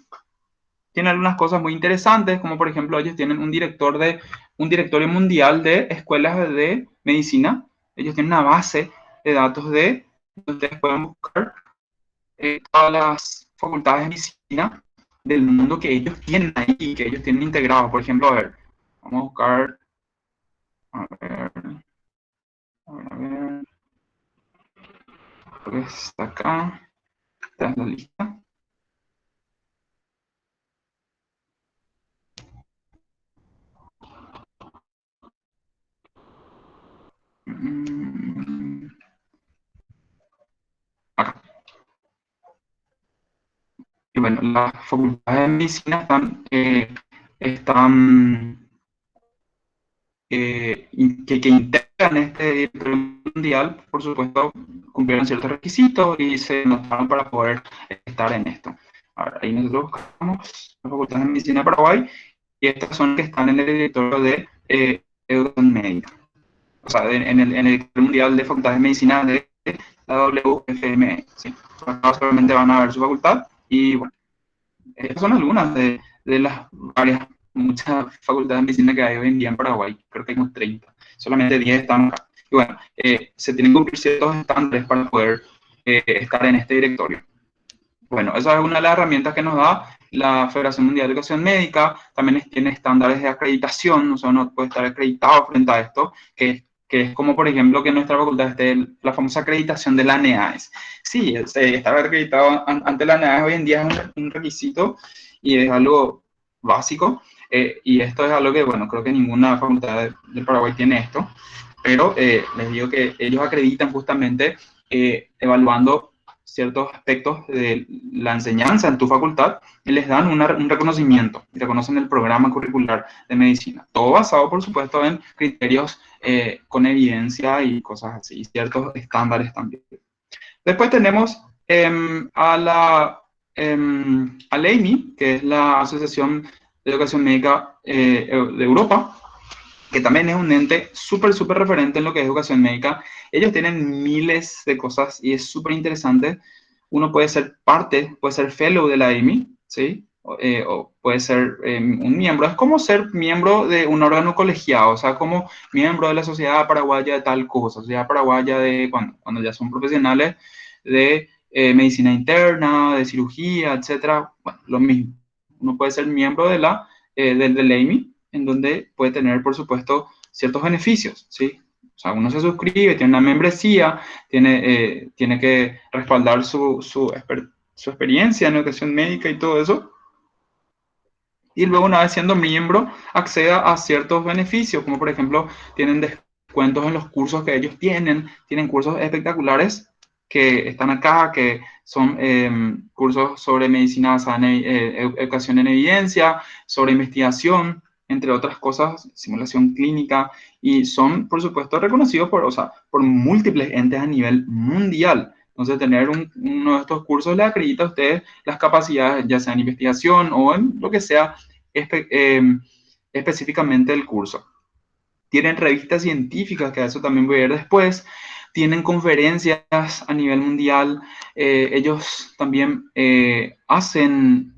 cosas muy interesantes, como por ejemplo ellos tienen un directorio mundial de escuelas de medicina. Ellos tienen una base de datos de donde ustedes pueden buscar todas las facultades de medicina del mundo que ellos tienen ahí, que ellos tienen integrados. Por ejemplo, a ver, vamos a buscar, a ver, a ver, creo que está acá, esta es la lista. Acá. Y bueno, las facultades de medicina están que integran este directorio mundial, por supuesto, cumplieron ciertos requisitos y se anotaron para poder estar en esto. Ahora, ahí nosotros buscamos la Facultad de Medicina de Paraguay y estas son las que están en el directorio de educación médica. O sea, en el directorio mundial de facultades de medicina de la WFM. ¿Sí? Solamente van a ver su facultad y bueno, estas son algunas de las varias, muchas facultades de medicina que hay hoy en día en Paraguay. Creo que hay unos 30. Solamente 10 están acá. Y bueno, se tienen que cumplir ciertos estándares para poder estar en este directorio. Bueno, esa es una de las herramientas que nos da la Federación Mundial de Educación Médica. También tiene estándares de acreditación, o sea, uno puede estar acreditado frente a esto, que es como, por ejemplo, que en nuestra facultad esté la famosa acreditación de la ANEAES. Sí, estar acreditado ante la ANEAES hoy en día es un requisito y es algo básico. Y esto es algo que, bueno, creo que ninguna facultad de Paraguay tiene esto, pero les digo que ellos acreditan justamente evaluando ciertos aspectos de la enseñanza en tu facultad y les dan un reconocimiento, y reconocen el programa curricular de medicina. Todo basado, por supuesto, en criterios con evidencia y cosas así, y ciertos estándares también. Después tenemos a la AMI, que es la Asociación de Educación Médica de Europa, que también es un ente súper, súper referente en lo que es educación médica. Ellos tienen miles de cosas y es súper interesante. Uno puede ser parte, puede ser fellow de la AMI, ¿sí? O puede ser un miembro. Es como ser miembro de un órgano colegiado, o sea, como miembro de la Sociedad Paraguaya de tal cosa, Sociedad Paraguaya de cuando ya son profesionales de medicina interna, de cirugía, etcétera. Bueno, lo mismo. Uno puede ser miembro de del AMI, en donde puede tener, por supuesto, ciertos beneficios, ¿sí? O sea, uno se suscribe, tiene una membresía, tiene que respaldar su experiencia en educación médica y todo eso. Y luego, una vez siendo miembro, acceda a ciertos beneficios, como por ejemplo, tienen descuentos en los cursos que ellos tienen cursos espectaculares que están acá, que son cursos sobre medicina basada en educación en evidencia, sobre investigación, entre otras cosas, simulación clínica, y son, por supuesto, reconocidos por, o sea, por múltiples entes a nivel mundial. Entonces, tener uno de estos cursos le acredita a ustedes las capacidades, ya sea en investigación o en lo que sea espe específicamente el curso. Tienen revistas científicas, que a eso también voy a ir después. Tienen conferencias a nivel mundial. Ellos también hacen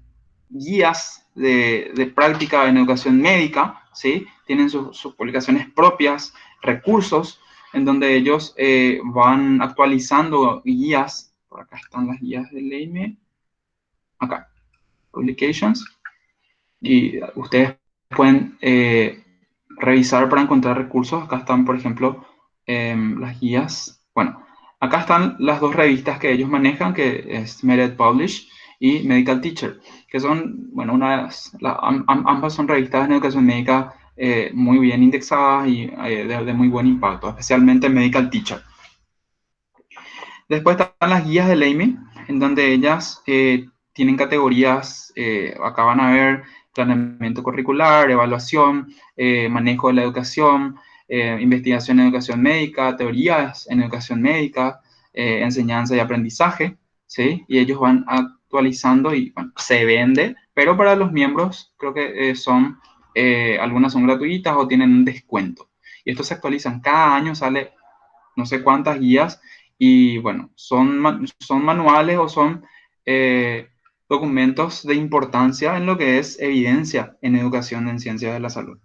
guías de práctica en educación médica, ¿sí? Tienen sus publicaciones propias, recursos, en donde ellos van actualizando guías. Por acá están las guías de LEIME. Acá, Publications. Y ustedes pueden revisar para encontrar recursos. Acá están, por ejemplo, las guías. Bueno, acá están las dos revistas que ellos manejan, que es Med Publish y Medical Teacher, que son, bueno, ambas son revistas en educación médica muy bien indexadas y de muy buen impacto, especialmente Medical Teacher. Después están las guías de LAME, en donde ellas tienen categorías, acá van a ver planeamiento curricular, evaluación, manejo de la educación, investigación en educación médica, teorías en educación médica, enseñanza y aprendizaje, ¿sí? Y ellos van actualizando y bueno, se vende, pero para los miembros creo que algunas son gratuitas o tienen un descuento. Y estos se actualizan cada año, sale no sé cuántas guías y bueno, son manuales o son documentos de importancia en lo que es evidencia en educación en ciencias de la salud.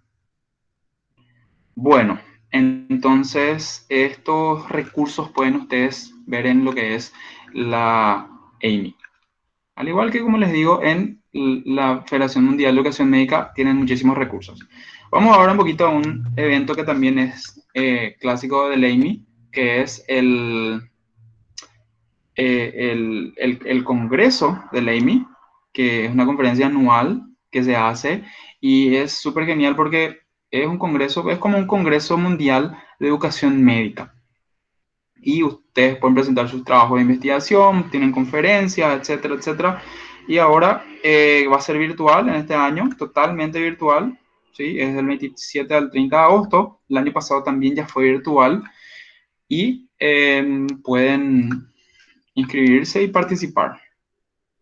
Bueno, entonces estos recursos pueden ustedes ver en lo que es la AMI. Al igual que, como les digo, en la Federación Mundial de Educación Médica tienen muchísimos recursos. Vamos ahora un poquito a un evento que también es clásico del AMI, que es el Congreso del AMI, que es una conferencia anual que se hace y es súper genial porque es un congreso, es como un congreso mundial de educación médica. Y ustedes pueden presentar sus trabajos de investigación, tienen conferencias, etcétera, etcétera. Y ahora va a ser virtual en este año, totalmente virtual, ¿sí? Es del 27 al 30 de agosto. El año pasado también ya fue virtual. Y pueden inscribirse y participar.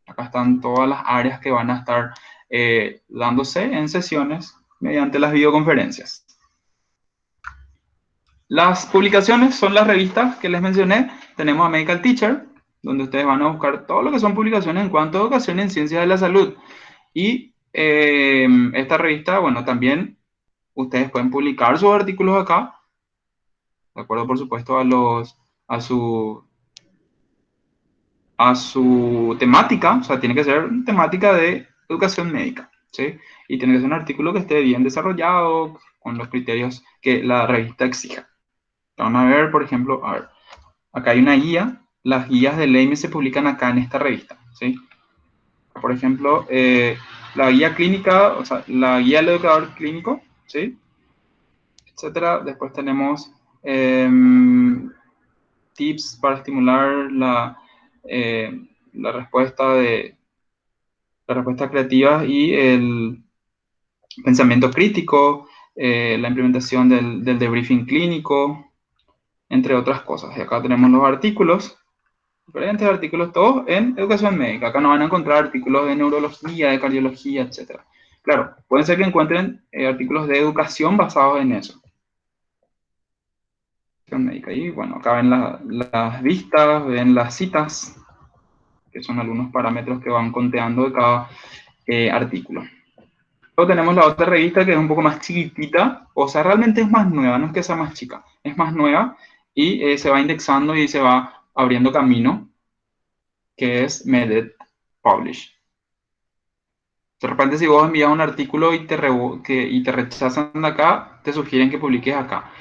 Acá están todas las áreas que van a estar dándose en sesiones mediante las videoconferencias. Las publicaciones son las revistas que les mencioné. Tenemos a Medical Teacher, donde ustedes van a buscar todo lo que son publicaciones en cuanto a educación en ciencias de la salud. Y esta revista, bueno, también ustedes pueden publicar sus artículos acá, de acuerdo, por supuesto, a su temática, o sea, tiene que ser temática de educación médica, ¿sí? Y tiene que ser un artículo que esté bien desarrollado, con los criterios que la revista exija. Van a ver, por ejemplo, a ver, acá hay una guía, las guías de ley se publican acá en esta revista, ¿sí? Por ejemplo, la guía clínica, o sea, la guía del educador clínico, ¿sí? Etcétera. Después tenemos tips para estimular la respuesta la respuesta creativa y el pensamiento crítico, la implementación del debriefing clínico, entre otras cosas. Y acá tenemos los artículos, diferentes artículos, todos en educación médica. Acá no van a encontrar artículos de neurología, de cardiología, etc. Claro, puede ser que encuentren artículos de educación basados en eso. Médica. Y bueno, acá ven las vistas, ven las citas, que son algunos parámetros que van conteando de cada artículo. Luego tenemos la otra revista que es un poco más chiquitita, o sea, realmente es más nueva, no es que sea más chica, es más nueva y se va indexando y se va abriendo camino, que es Meded Publish. De repente, si vos envías un artículo y te rechazan de acá, te sugieren que publiques acá.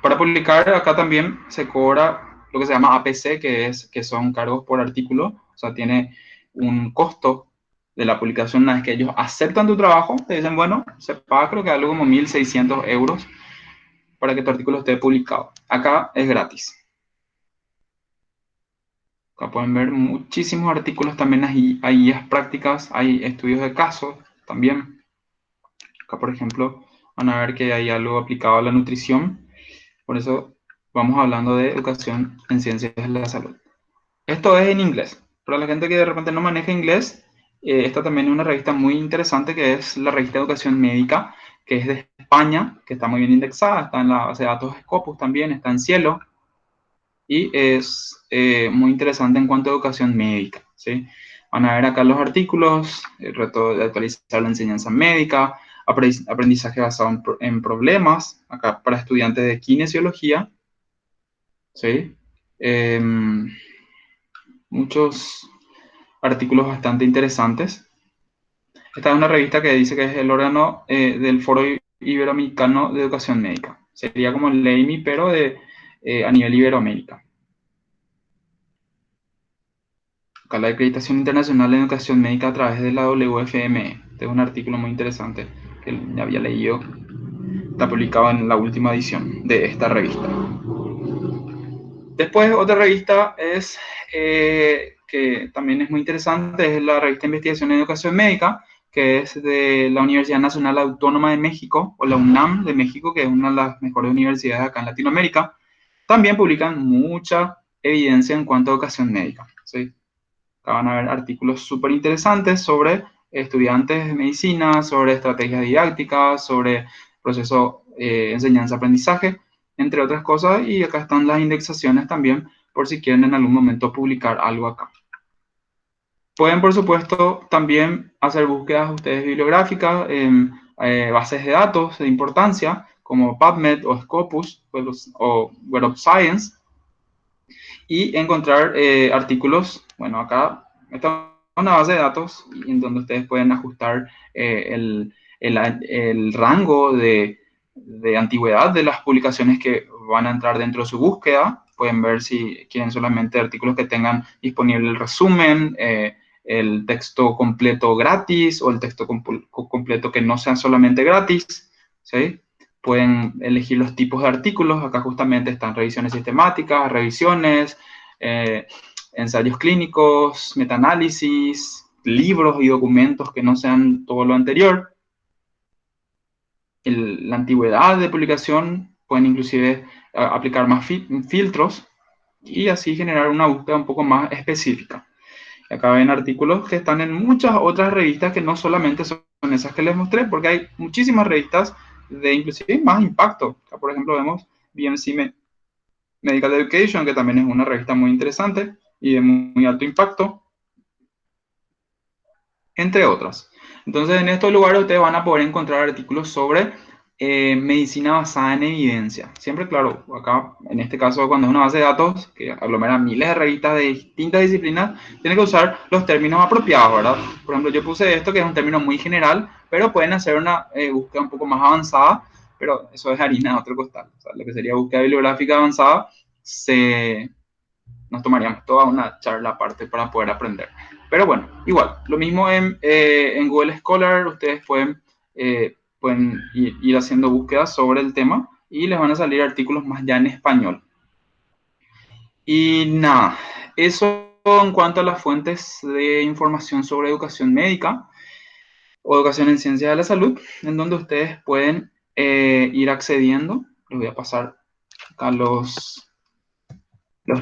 Para publicar acá también se cobra lo que se llama APC, que son cargos por artículo, o sea, tiene un costo de la publicación. Una vez que ellos aceptan tu trabajo, te dicen, bueno, se paga creo que algo como 1.600 euros para que tu artículo esté publicado. Acá es gratis. Acá pueden ver muchísimos artículos, también hay guías prácticas, hay estudios de casos también. Acá, por ejemplo, van a ver que hay algo aplicado a la nutrición. Por eso vamos hablando de educación en ciencias de la salud. Esto es en inglés. Para la gente que de repente no maneja inglés, esta también es una revista muy interesante que es la revista de Educación Médica, que es de España, que está muy bien indexada, está en la base de datos Scopus también, está en Cielo, y es muy interesante en cuanto a educación médica, ¿sí? Van a ver acá los artículos, el reto de actualizar la enseñanza médica, aprendizaje basado en problemas, acá para estudiantes de kinesiología, ¿sí? Eh, muchos artículos bastante interesantes. Esta es una revista que dice que es el órgano del Foro Iberoamericano de Educación Médica. Sería como el EIMI, pero a nivel Iberoamérica. Acá la acreditación internacional en educación médica a través de la WFME. Este es un artículo muy interesante que ya había leído. Está publicado en la última edición de esta revista. Después, otra revista que también es muy interesante, es la revista de Investigación en Educación Médica, que es de la Universidad Nacional Autónoma de México, o la UNAM de México, que es una de las mejores universidades acá en Latinoamérica. También publican mucha evidencia en cuanto a educación médica, ¿sí? Acá van a ver artículos súper interesantes sobre estudiantes de medicina, sobre estrategias didácticas, sobre proceso enseñanza-aprendizaje, entre otras cosas. Y acá están las indexaciones también, por si quieren en algún momento publicar algo acá. Pueden, por supuesto, también hacer búsquedas ustedes bibliográficas en bases de datos de importancia, como PubMed o Scopus o Web of Science, y encontrar artículos. Bueno, acá está una base de datos en donde ustedes pueden ajustar el rango de antigüedad de las publicaciones que van a entrar dentro de su búsqueda. Pueden ver si quieren solamente artículos que tengan disponible el resumen, el texto completo gratis o el texto completo que no sea solamente gratis, ¿sí? Pueden elegir los tipos de artículos. Acá justamente están revisiones sistemáticas, revisiones, ensayos clínicos, metaanálisis, libros y documentos que no sean todo lo anterior. La antigüedad de publicación, pueden inclusive aplicar más filtros y así generar una búsqueda un poco más específica. Acá ven artículos que están en muchas otras revistas que no solamente son esas que les mostré, porque hay muchísimas revistas de inclusive más impacto. Acá, por ejemplo, vemos BMC Medical Education, que también es una revista muy interesante y de muy alto impacto, entre otras. Entonces, en estos lugares ustedes van a poder encontrar artículos sobre medicina basada en evidencia. Siempre, claro, acá, en este caso, cuando es una base de datos que aglomera miles de revistas de distintas disciplinas, tiene que usar los términos apropiados, ¿verdad? Por ejemplo, yo puse esto, que es un término muy general, pero pueden hacer una búsqueda un poco más avanzada, pero eso es harina de otro costal. O sea, lo que sería búsqueda bibliográfica avanzada, nos tomaríamos toda una charla aparte para poder aprender. Pero bueno, igual, lo mismo en Google Scholar, ustedes pueden ir haciendo búsquedas sobre el tema y les van a salir artículos más ya en español. Y nada, eso en cuanto a las fuentes de información sobre educación médica o educación en ciencias de la salud, en donde ustedes pueden ir accediendo. Les voy a pasar acá los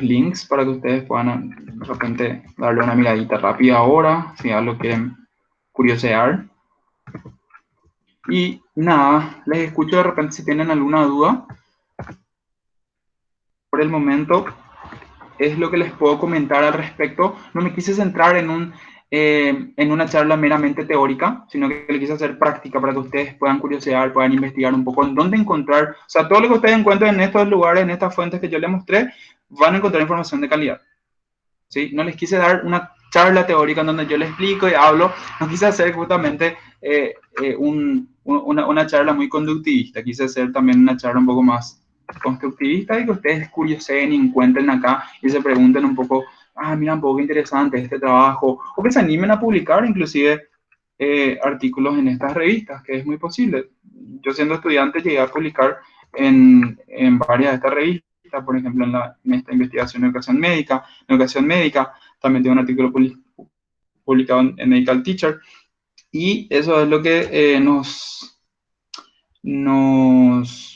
links para que ustedes puedan de repente darle una miradita rápida ahora, si ya lo quieren curiosear. Y nada, les escucho de repente si tienen alguna duda. Por el momento es lo que les puedo comentar al respecto. No me quise centrar en una charla meramente teórica, sino que le quise hacer práctica para que ustedes puedan curiosear, puedan investigar un poco en dónde encontrar, o sea, todo lo que ustedes encuentren en estos lugares, en estas fuentes que yo les mostré, van a encontrar información de calidad. ¿Sí? No les quise dar una charla teórica en donde yo les explico y hablo, no quise hacer justamente una charla muy conductivista, quise hacer también una charla un poco más constructivista y que ustedes curioseen y encuentren acá y se pregunten un poco, ah, mira, un poco interesante este trabajo, o que se animen a publicar inclusive artículos en estas revistas, que es muy posible. Yo siendo estudiante llegué a publicar en varias de estas revistas, por ejemplo, en esta investigación en educación médica, también tengo un artículo publicado en Medical Teacher, y eso es lo que nos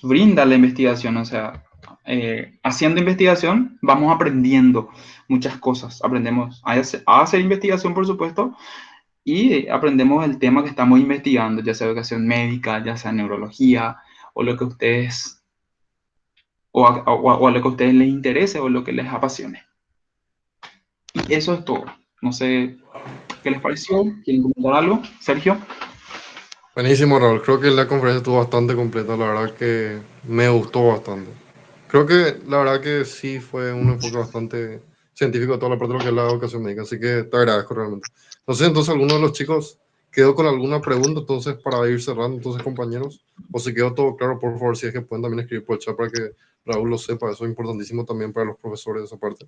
brinda la investigación, o sea, haciendo investigación vamos aprendiendo muchas cosas, aprendemos a hacer investigación, por supuesto, y aprendemos el tema que estamos investigando, ya sea educación médica, ya sea neurología, o lo que ustedes, o a lo que a ustedes les interese o lo que les apasione. Y eso es todo. No sé qué les pareció. ¿Quieren comentar algo? Sergio. Buenísimo, Raúl. Creo que la conferencia estuvo bastante completa. La verdad que me gustó bastante. Creo que la verdad que sí fue un enfoque bastante científico de toda la parte de lo que es la educación médica. Así que te agradezco realmente. No sé, entonces alguno de los chicos quedó con alguna pregunta, entonces para ir cerrando, entonces compañeros, o si quedó todo claro, por favor, si es que pueden también escribir por el chat para que Raúl lo sepa. Eso es importantísimo también para los profesores de esa parte.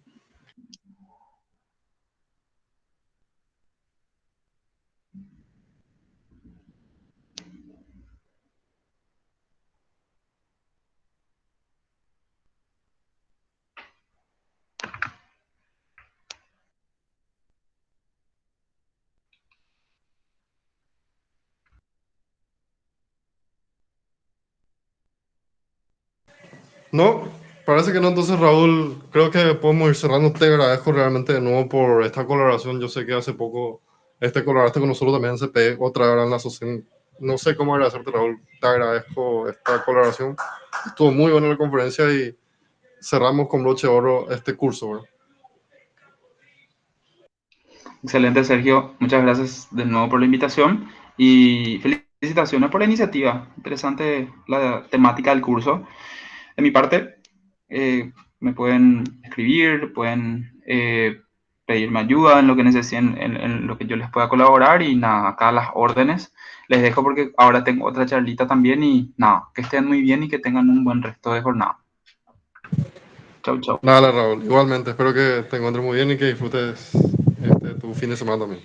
No, parece que no. Entonces, Raúl, creo que podemos ir cerrando. Te agradezco realmente de nuevo por esta colaboración. Yo sé que hace poco colaboraste con nosotros también en CP, otra vez en la asociación. No sé cómo agradecerte, Raúl. Te agradezco esta colaboración. Estuvo muy buena la conferencia y cerramos con broche de oro este curso, ¿verdad? Excelente, Sergio. Muchas gracias de nuevo por la invitación y felicitaciones por la iniciativa. Interesante la temática del curso. De mi parte, me pueden escribir, pueden pedirme ayuda en lo que necesiten, en lo que yo les pueda colaborar y nada, acá las órdenes. Les dejo porque ahora tengo otra charlita también y nada, que estén muy bien y que tengan un buen resto de jornada. Chau, chau. Nada, Raúl. Igualmente, espero que te encuentres muy bien y que disfrutes tu fin de semana también.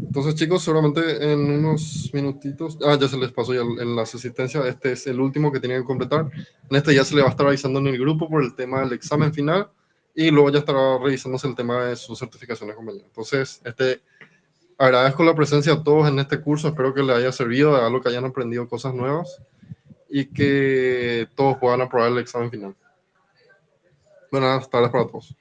Entonces, chicos, seguramente en unos minutitos, ya se les pasó ya el enlace de asistencia, este es el último que tienen que completar. En este ya se le va a estar avisando en el grupo por el tema del examen final y luego ya estará revisándose el tema de sus certificaciones, compañeros. Entonces, agradezco la presencia de todos en este curso, espero que les haya servido de algo, que hayan aprendido cosas nuevas y que todos puedan aprobar el examen final. Buenas tardes para todos.